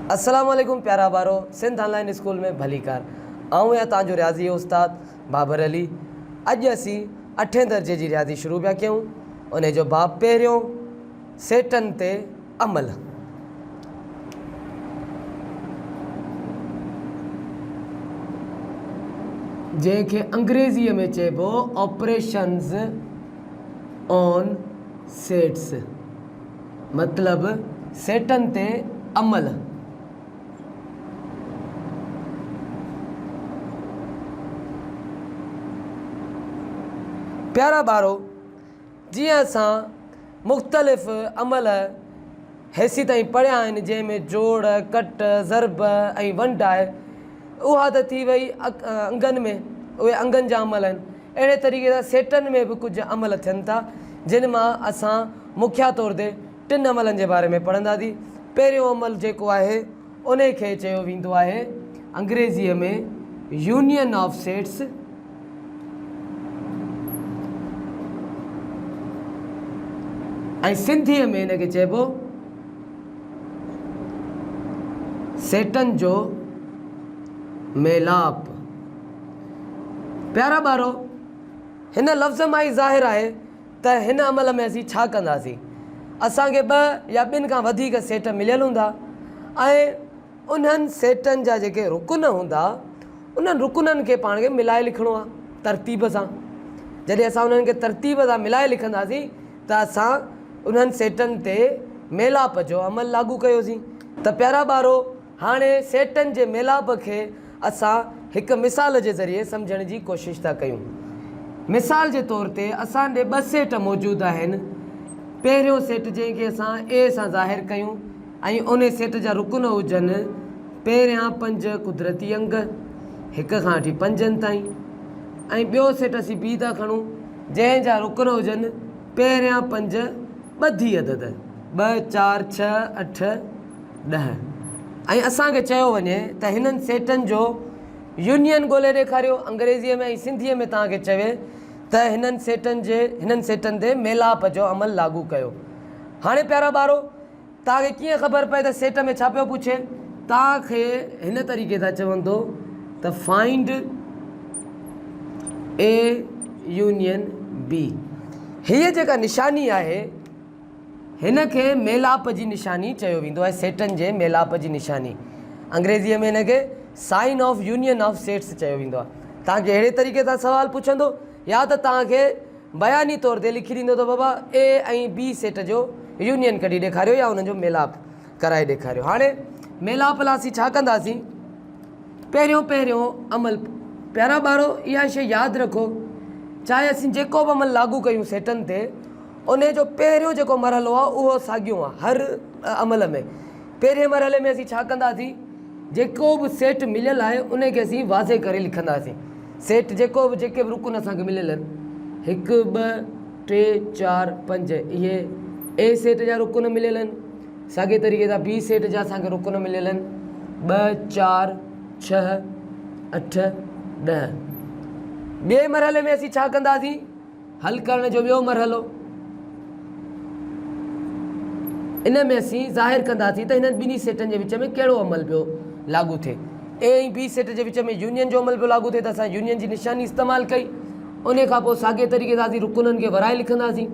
अस्सलाम वालेकुम प्यारा बारो सिंध ऑनलाइन स्कूल में भली कार आऊँ या तव्हांजो रियाज़ी उस्ताद बाबर अली। अॼु असीं 8हें दर्जे जी रियाज़ी शुरू पिया कयूं। उन जो बाब पहिरियों सेटनि ते अमल। जंहिंखे अंग्रेज़ीअ में चइबो ऑपरेशंस ऑन सेट्स, मतिलबु सेटनि ते अमल। प्यारा बारो, जीअं असां मुख़्तलिफ़ अमल हेसी ताईं पढ़िया आहिनि, जंहिंमें जोड़, कट, ज़रब ऐं वंड आहे, उहा त थी वई अंगनि में, उहे अंगनि जा अमल आहिनि। अहिड़े तरीक़े सां सेटनि में बि कुझु अमल थियनि था, जिन मां असां मुख्या तौर ते 3 अमलनि जे बारे में पढ़ंदासीं। पहिरियों अमल जेको आहे उन खे चयो वेंदो आहे अंग्रेज़ीअ में यूनियन ऑफ सेट्स, ऐं सिंधीअ में हिन खे चइबो सेटनि जो मेलाप। प्यारा ॿारो, हिन लफ़्ज़ मां ई ज़ाहिर आहे त हिन अमल में असीं छा कंदासीं। असांखे 2 या 2 खां वधीक सेट मिलियल हूंदा ऐं उन्हनि सेटनि जा जेके रुकन हूंदा उन्हनि रुकननि खे पाण खे मिलाए लिखिणो आहे तरतीब सां। जॾहिं असां उन्हनि खे तरतीब सां मिलाए लिखंदासीं त असां उन्हनि सेटनि ते मेलाप जो अमल लागू कयोसीं। त प्यारा ॿारो, हाणे सेटनि जे मेलाप खे असां हिकु मिसाल जे ज़रिए सम्झण जी कोशिशि था कयूं। मिसाल जे तौर ते असांजे 2 सेट मौजूदु आहिनि। पहिरियों सेट जंहिंखे असां ए सां ज़ाहिर कयूं ऐं उन सेट जा रुकन हुजनि पहिरियां 5 कुदरती अंग 1 खां वठी 5 ताईं, ऐं ॿियो सेट असीं बी था खणूं जंहिंजा रुकन हुजनि पहिरियां 5 ॿधी अदद 2, 4, 6, 8, 10, ऐं असांखे चयो वञे त हिननि सेटनि जो यूनियन ॻोल्हे ॾेखारियो। अंग्रेज़ीअ में ऐं सिंधीअ में तव्हांखे चवे त हिननि सेटनि ते मेलाप जो अमल लागू कयो। हाणे प्यारा ॿारो, तव्हांखे कीअं ख़बर पए त सेट में छा पियो पुछे। तव्हांखे हिन तरीक़े सां चवंदो त फाइंड ए यूनियन बी। हीअ जेका निशानी आहे हिन खे मेलाप जी निशानी चयो वेंदो आहे, सेटनि जे मेलाप जी निशानी। अंग्रेज़ीअ में हिन खे sign of union of sets चयो वेंदो आहे। तव्हांखे अहिड़े तरीक़े सां सवाल पुछंदो या त तव्हांखे बयानी तौर ते लिखी ॾींदो त बाबा ए ऐं बी सेट जो यूनियन कढी ॾेखारियो या हुननि जो मेलाप कराए ॾेखारियो। हाणे मेलाप लाइ असीं छा कंदासीं। पहिरियों अमल, प्यारा ॿारो, इहा शइ यादि रखो, चाहे असीं जेको बि अमल लागू कयूं सेटनि ते, उन जो पहिरियों जेको मरहलो आहे उहो साॻियो आहे हर अमल में। पहिरें मरहले में असीं छा कंदासीं, जेको बि सेट मिलियल आहे उन खे असीं वाज़े करे लिखंदासीं। सेट जेके बि रुकन असांखे मिलियल आहिनि 1, 2, 3, 4, 5, इहे ए सेट जा रुकन मिलियल आहिनि। साॻे तरीक़े सां बी सेट जा असांखे रुकन मिलियल आहिनि 2, 4, 6, 8, 10। ॿिए मरहले में असीं छा कंदासीं, हल करण जो ॿियो मरहलो, इन में असीं ज़ाहिर कंदासीं त हिननि 2 सेटनि जे विच में कहिड़ो अमल पियो लागू थिए। ए ऐं बी सेट जे विच में यूनियन जो अमल पियो लागू थिए त असां यूनियन जी निशानी इस्तेमालु कई। उन खां पोइ साॻे तरीक़े सां असीं रुकननि खे वराए लिखंदासीं।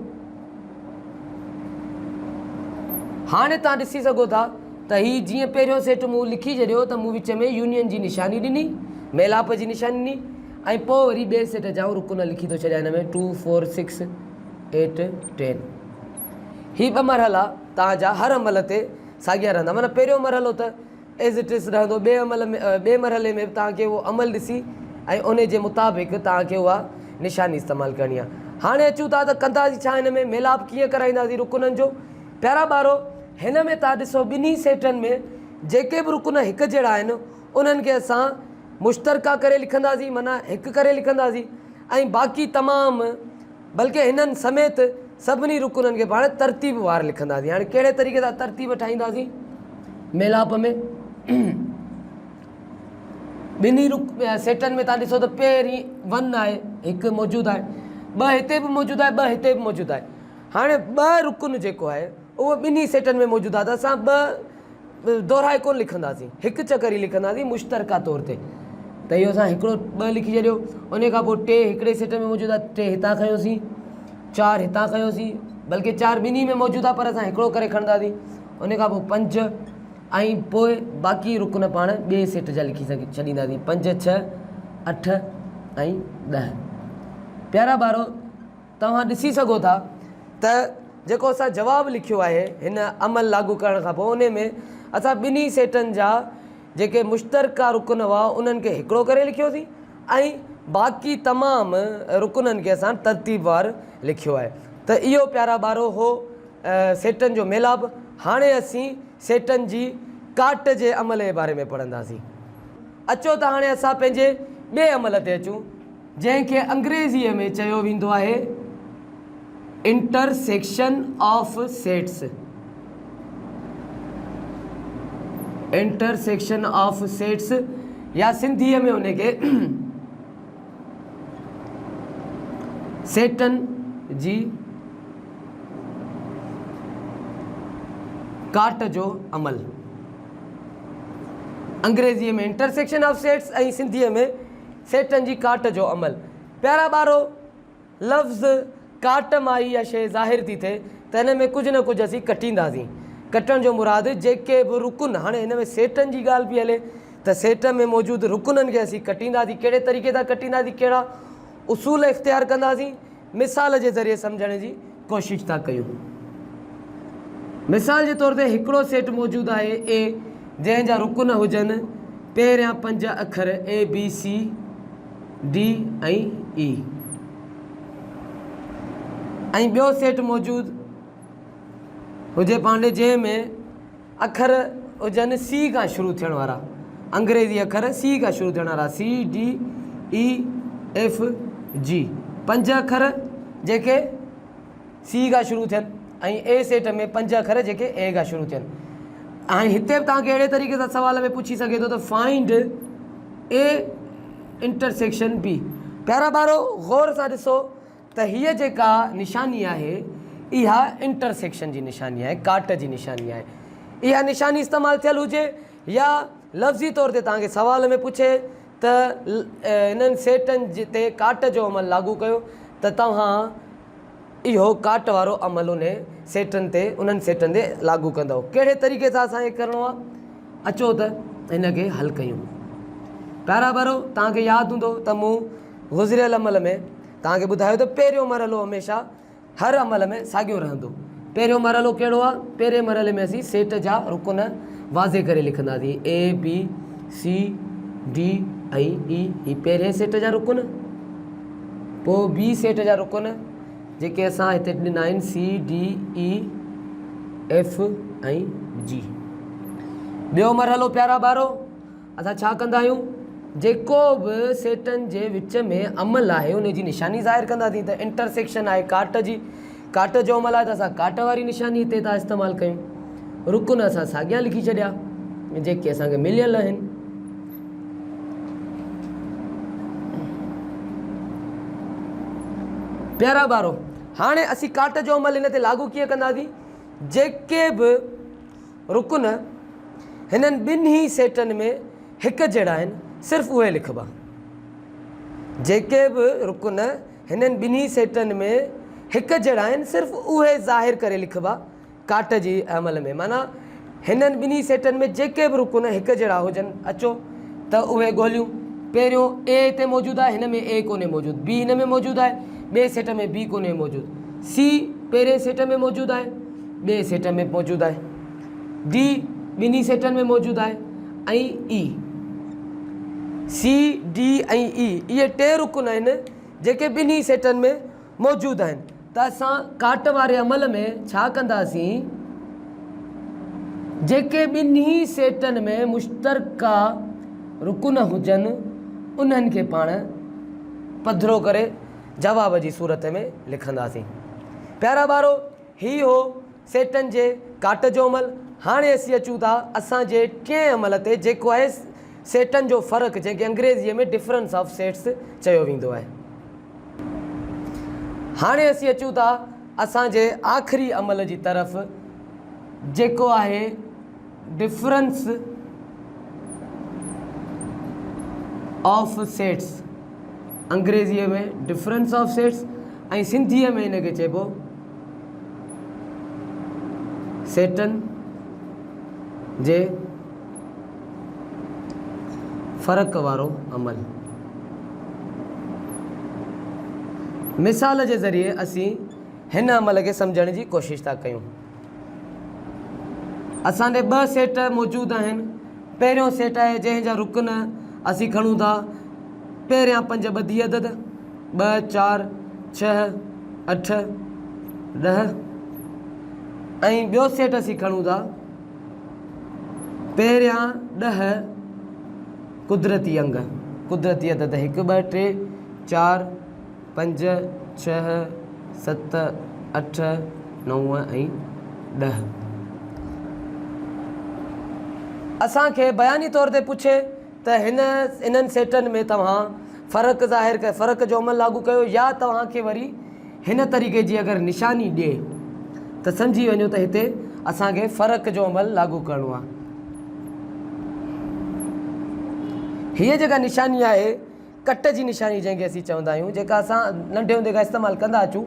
हाणे तव्हां ॾिसी सघो था त हीअ जीअं पहिरियों सेट मूं लिखी छॾियो त मूं विच में यूनियन जी निशानी ॾिनी, मेलाप जी निशानी ॾिनी, ऐं पोइ वरी ॿिए सेट जा रुकन लिखी थो छॾियां हिन में 2, 4, 6, 8, 10। हीअ 2 मरहला तव्हांजा हर अमल ते साॻिया रहंदा। माना पहिरियों मरहलो त एज़ इट इज़ रहंदो, ॿिए मरहले में तव्हांखे उहो अमल ॾिसी ऐं उन जे मुताबिक़ तव्हांखे उहा निशानी इस्तेमालु करणी आहे। हाणे अचूं था त कंदासीं छा, हिन में मेलाप कीअं कराईंदासीं रुकननि जो। प्यारा ॿारो, हिन में तव्हां ॾिसो 2 सेटनि में जेके बि रुकन हिकु जहिड़ा आहिनि उन्हनि खे असां मुश्तरका करे लिखंदासीं, माना हिकु करे लिखंदासीं, ऐं बाक़ी तमामु बल्कि हिननि समेत सभिनी रुकननि खे पाण तरतीब वार लिखंदासीं। हाणे कहिड़े तरीक़े सां तरतीब ठाहींदासीं मेलाप में। 2 सेटनि में तव्हां ॾिसो त पहिरीं 1 आहे, 1 मौजूदु आहे, 2 हिते बि मौजूदु आहे, 2 हिते बि मौजूदु आहे। हाणे 2 रुकन जेको आहे उहो 2 सेटनि में मौजूदु आहे त असां 2 दोहराए कोन लिखंदासीं, हिकु चकर ई लिखंदासीं मुश्तरका तौर ते। त इहो असां हिकिड़ो 2 लिखी छॾियो। उन खां पोइ 3 हिकिड़े सेट में मौजूदु आहे, 3 हितां खयोसीं, 4 हितां खयोसीं, बल्कि 4 ॿिन्ही में मौजूदु आहे पर असां हिकिड़ो करे खणंदासीं। उन खां पोइ 5 ऐं पोइ बाक़ी रुकन पाण ॿिए सेट जा लिखी छॾींदासीं, 5 6 8 ऐं 10। प्यारा ॿारो, तव्हां ॾिसी सघो था त जेको असां जवाबु लिखियो आहे हिन अमल लागू करण खां पोइ, उन में असां ॿिन्ही सेटनि जा जेके मुश्तरका रुकन हुआ उन्हनि खे हिकिड़ो करे लिखियोसीं ऐं बाक़ी तमामु रुकननि खे असां तरतीबवार लिखियो आहे। त इहो प्यारा ॿारो हो सेटनि जो मेलाप। हाणे असीं सेटनि जी काट जे अमल जे बारे में पढ़ंदासीं। अचो त हाणे असां पंहिंजे ॿिए अमल ते अचूं, जंहिंखे अंग्रेज़ीअ में चयो वेंदो आहे intersection of sets. Intersection of sets या सिंधीअ में उनखे सेटनि जी काट जो अमल। अंग्रेज़ीअ में इंटरसेक्शन ऑफ सेट्स ऐं सिंधीअ में सेटनि जी काट जो अमल। प्यारा ॿारो, लफ़्ज़ काट मां इहा शइ ज़ाहिर थी थिए त हिन में कुझु न कुझु असीं कटींदासीं। कटण जो मुराद जेके बि रुकन, हाणे हिन में सेटनि जी ॻाल्हि पई हले त सेट में मौजूदु रुकननि खे असीं कटींदासीं। कहिड़े तरीक़े सां कटींदासीं, कहिड़ा उसूल इख़्तियार कंदासीं, मिसाल जे ज़रिए सम्झण जी कोशिशि था कयूं। मिसाल जे तौर ते हिकिड़ो सेट मौजूदु आहे ए, जंहिंजा रुकन हुजनि पहिरियां 5 अखर ABCD ऐं E, ऐं ॿियो सेट मौजूदु हुजे पांडे जंहिंमें अखर हुजनि C खां शुरू थियण वारा, अंग्रेज़ी अखर C खां शुरू थियण वारा, CDEFG, 5 अखर जेके C खां शुरू थियनि ऐं ए सेट में 5 अखर जेके ए खां शुरू थियनि। ऐं हिते बि तव्हांखे अहिड़े तरीक़े सां सवाल में पुछी सघे थो त फाइंड ए इंटरसेक्शन बी। प्यारा ॿारो, गौर सां ॾिसो त हीअ जेका निशानी आहे इहा इंटरसेक्शन जी निशानी आहे, काट जी निशानी आहे। इहा निशानी इस्तेमालु थियल हुजे या लफ़्ज़ी तौर ते तव्हांखे सवाल में पुछे त हिननि सेटनि ते काट जो अमल लागू कयो, त तव्हां इहो काट वारो अमल उन सेटनि ते, उन्हनि सेटनि ते लागू कंदव। कहिड़े तरीक़े सां असांखे करिणो आहे, अचो त हिनखे हल कयूं। प्यारा ॿारो, तव्हांखे यादि हूंदो त मूं गुज़िरियल अमल में तव्हांखे ॿुधायो त पहिरियों मरहलो हमेशह हर अमल में साॻियो रहंदो। पहिरियों मरहलो कहिड़ो आहे, पहिरें मरहले में असीं सेट जा रुकन वाज़े करे लिखंदासीं, ABCD ऐं E, ही पहिरें सेट जा रुकन। पोइ B सेट जा रुकन जेके असां हिते ॾिना आहिनि CDEF ऐं G। ॿियो मरहलो प्यारा ॿारो, असां छा कंदा आहियूं, जेको बि सेटनि जे विच में अमल आहे उन जी निशानी ज़ाहिर कंदासीं। त इंटरसेक्शन आहे काट जी, काट जो अमल आहे त असां काट वारी निशानी हिते था इस्तेमालु कयूं। रुकन असां साॻियां लिखी छॾिया जेके असांखे मिलियल आहिनि। प्यारा ॿारो, हाणे असीं काट जो अमल हिन ते लागू कीअं कंदासीं, जेके बि रुकन हिननि ॿिन्ही सेटनि में हिकु जहिड़ा आहिनि सिर्फ़ु उहे लिखिबा। जेके बि रुकन हिननि ॿिन्ही सेटनि में हिकु जहिड़ा आहिनि सिर्फ़ु उहे ज़ाहिर करे लिखिबा काट जी अमल में। माना हिननि ॿिन्ही सेटनि में जेके बि रुकन हिकु जहिड़ा हुजनि, अचो त उहे ॻोल्हियूं। पहिरियों ए हिते मौजूदु आहे, हिन में ए कोन्हे मौजूदु, बी हिन में मौजूदु आहे, ॿिए सेट में बी कोन्हे मौजूदु, सी पहिरें सेट में मौजूदु आहे, ॿिए सेट में मौजूदु आहे, डी ॿिन्ही सेटनि में मौजूदु आहे ऐं ई। सी डी ऐं ई इहे 3 रुकन आहिनि जेके ॿिन्ही सेटनि में मौजूदु आहिनि। त असां काट वारे अमल में छा कंदासीं, जेके ॿिन्ही सेटनि में मुश्तरका रुकन हुजनि उन्हनि खे पाण पधिरो करे जवाब जी सूरत में लिखंदासीं। प्यारा ॿारो, ही हो सेटनि जे काट जो अमल। हाणे असीं अचूं था असांजे टिएं अमल ते, जेको आहे सेटनि जो फ़र्क़ु, जंहिंखे अंग्रेज़ीअ में डिफरेंस ऑफ सेट्स चयो वेंदो आहे। हाणे असीं अचूं था असांजे आख़िरी अमल जी तरफ़, जेको आहे डिफरेंस ऑफ सेट्स, अंग्रेजीअ में डिफरेंस ऑफ सेट्स ऐं सिंधीअ में हिनखे चइबो सेटन जे फ़र्क़ वारो अमल। मिसाल जे ज़रिए असीं हिन अमल खे सम्झण जी कोशिशि था कयूं। असांजे ॿ सेट मौजूदु आहिनि। पहिरियों सेट आहे जंहिंजा रुकन असीं खणूं था पहिरियां 5 ॿधी अदद 2 4 6 8 10 ऐं ॿियो सेट असीं खणूं था पहिरियां 10 कुदरती अंग, कुदरती अदद 1 2 3 4 5 6 7 8 9 ऐं 10। असांखे बयानी तौर ते पुछे त इन्हनि सेटनि में तव्हां फ़र्क़ु ज़ाहिर कयो, फ़र्क़ु जो अमल लागू कयो, या तव्हांखे वरी हिन तरीक़े जी अगरि निशानी ॾिए त सम्झी वञो त हिते असांखे फ़र्क़ु जो अमल लागू करिणो आहे। हीअ जेका निशानी आहे कट जी निशानी जंहिंखे असीं चवंदा आहियूं, जेका असां नंढे हूंदे खां इस्तेमालु कंदा अचूं।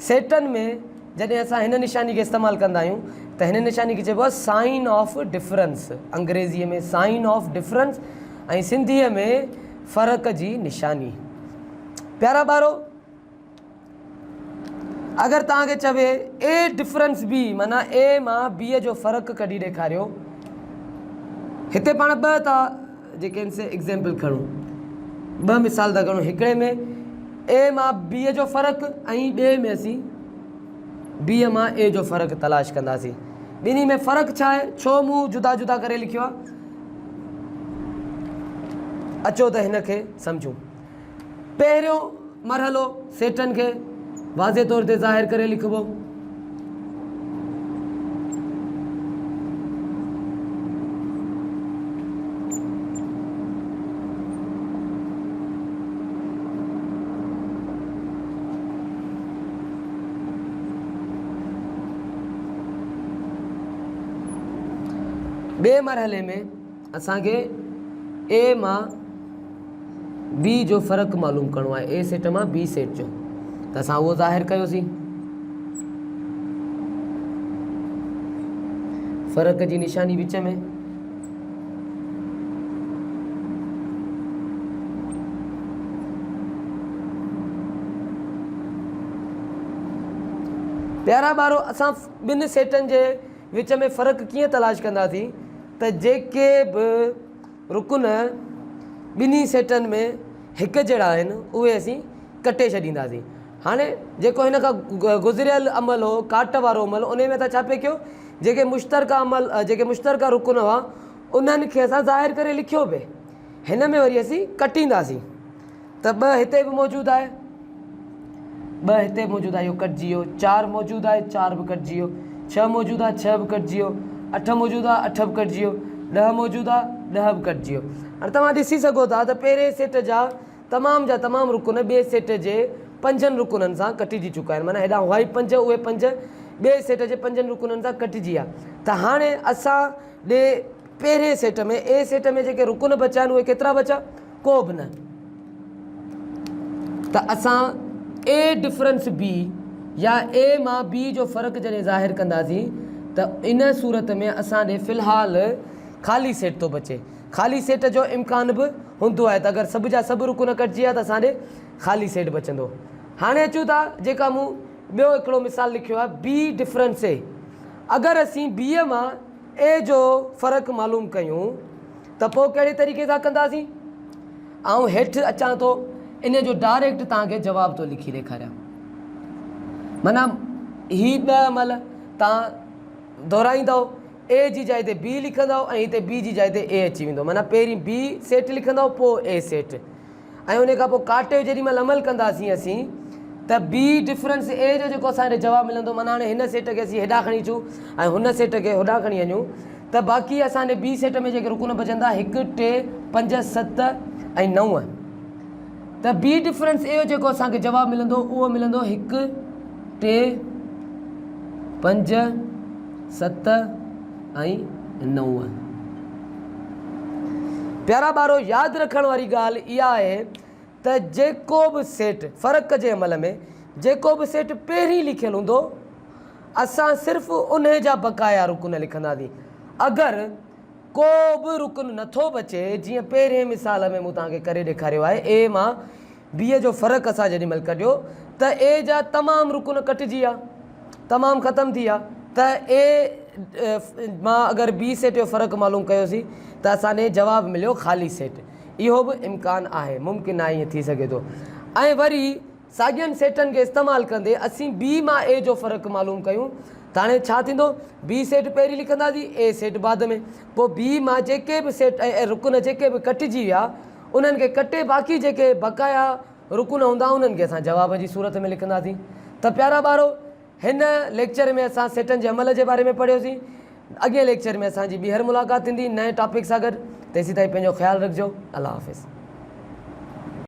सेटनि में जॾहिं असां हिन निशानी खे इस्तेमालु कंदा आहियूं त हिन निशानी खे चइबो आहे साइन ऑफ डिफरेंस, अंग्रेज़ीअ में साइन ऑफ डिफरेंस ऐं सिंधीअ में फ़र्क़ जी निशानी। प्यारा ॿारो, अगरि तव्हांखे चवे ए डिफरेंस बी, माना ए मां बी जो फ़र्क़ु कढी ॾेखारियो। हिते पाण ॿ था जेके आहिनि से एग्ज़ाम्पल खणूं, 2 मिसाल था खणूं। हिकिड़े में ए मां बी जो फ़र्क़ु ऐं ॿिए में असीं बी मां ए जो फ़र्क़ु तलाश कंदासीं। ॿिन्ही में फ़र्क़ु छा आहे, छो मूं जुदा जुदा करे लिखियो आहे? अचो त हिन खे सम्झूं। पहिरियों मरहलो सेटनि खे वाज़े तौर ते ज़ाहिर करे लिखिबो। ॿिए मरहले में असांखे ए मां बी जो फ़र्क़ु मालूम करिणो आहे, ए सेट मां बी सेट जो, त असां उहो ज़ाहिर कयोसीं। फ़र्क़ जी निशानी विच में प्यारा ॿारो, असां ॿिनि सेटनि जे विच में फ़र्क़ु कीअं तलाश कंदासीं त जेके बि रुकन ॿिन्ही सेटनि में हिकु जहिड़ा आहिनि उहे असीं कटे छॾींदासीं। हाणे जेको हिन खां गुज़िरियल अमल हो, काट वारो अमल, उन में त छा पियो कयो, जेके मुश्तरका अमल, जेके मुश्तरका रुकन हुआ उन्हनि खे असां ज़ाहिर करे लिखियो पिए। हिन में वरी असीं कटींदासीं त 2 हिते बि मौजूदु आहे, 2 हिते मौजूदु आहे, इहो कटिजी वियो। 4 मौजूदु आहे, 4 बि कटिजी वियो। 6 मौजूदु आहे, 6 बि कटिजी वियो। 8 मौजूदु आहे, 8 बि कटिजी वियो। 10 मौजूदु आहे, 10 बि कटिजी वियो। हाणे तव्हां ॾिसी सघो था त पहिरें सेट जा तमामु रुकन ॿिए सेट जे 5 रुकननि सां कटिजी चुका आहिनि। माना हेॾा हुआ ई 5, उहे 5 ॿिए सेट जे 5 रुकननि सां कटिजी विया। त हाणे असां ॾे पहिरें सेट में, ए सेट में जेके रुकन बचा आहिनि उहे केतिरा बचा? को बि न। त असां ए डिफरेंस बी या ए मां बी जो फ़र्क़ु जॾहिं ज़ाहिर कंदासीं त इन सूरत में असां ॾे फ़िलहालु ख़ाली सेट थो बचे। ख़ाली सेट जो इम्कान बि हूंदो आहे, त अगरि सभु जा सभु रुकन कटिजी विया त असां ॾे ख़ाली सेट बचंदो। हाणे अचूं था, जेका मूं ॿियो हिकिड़ो मिसाल लिखियो आहे, बी डिफरेंस ए। अगरि असीं बीअ मां ए जो फ़र्क़ु मालूम कयूं त पोइ कहिड़े तरीक़े सां कंदासीं? ऐं हेठि अचां थो, इन जो डायरेक्ट तव्हांखे जवाबु थो लिखी ॾेखारियां। माना ही 2 अमल तव्हां दोहराईंदव, ए जी जाइ ते बी लिखंदव ऐं हिते बी जी जाइ ते ए अची वेंदो। माना पहिरीं बी सेट लिखंदव, पोइ ए सेट, ऐं उन खां पोइ काटे जो जेॾी महिल अमल कंदासीं असीं त बी डिफरेंस ए जो जेको असांखे जवाबु मिलंदो। माना हाणे हिन सेट खे असीं हेॾां खणी अचूं ऐं हुन सेट खे होॾां खणी वञूं त बाक़ी असांजे बी सेट में जेके रुकन बचंदा 1 3 5 7 ऐं 9। त बी डिफरेंस ए जो जेको असांखे जवाबु मिलंदो उहो मिलंदो 1 3 5 7 ऐं 9। प्यारा ॿारो यादि रखण वारी ॻाल्हि इहा आहे त जेको बि सेट फ़र्क़ु जे अमल में जेको बि सेट पहिरीं लिखियलु हूंदो असां सिर्फ़ु उन जा बक़ाया रुकन लिखंदासीं। अगरि को बि रुकन नथो बचे, जीअं पहिरें मिसाल में मूं तव्हांखे करे ॾेखारियो आहे, ए मां बी जो फ़र्क़ु असां जेॾी महिल कढियो त ए जा तमामु रुकन कटिजी विया, तमामु ख़तमु थी विया। त ए मां अगरि बी सेट जो फ़र्क़ु मालूम कयोसीं त असांखे जवाबु मिलियो ख़ाली सेट। इहो बि इम्कानु आहे, मुमकिन आहे, ईअं थी सघे थो। ऐं वरी साॻियनि सेटनि खे इस्तेमालु कंदे असीं बी मां ए जो फ़र्क़ु मालूम कयूं त हाणे छा थींदो, बी सेट पहिरीं लिखंदासीं, ए सेट बाद में। पोइ बी मां जेके बि सेट ऐं रुकन जेके बि कटिजी विया उन्हनि खे कटे बाक़ी जेके बक़ाया रुकन हूंदा उन्हनि खे असां जवाब जी सूरत में लिखंदासीं। त प्यारा ॿारो, हिन लेक्चर में असां सेटनि जे अमल जे बारे में पढ़ियोसीं। अॻिए लेक्चर में असांजी ॿीहर मुलाक़ात थींदी नए टॉपिक सां गॾु। तेसीं ताईं पंहिंजो ख़्यालु रखिजो। अल्लाह हाफ़िज़।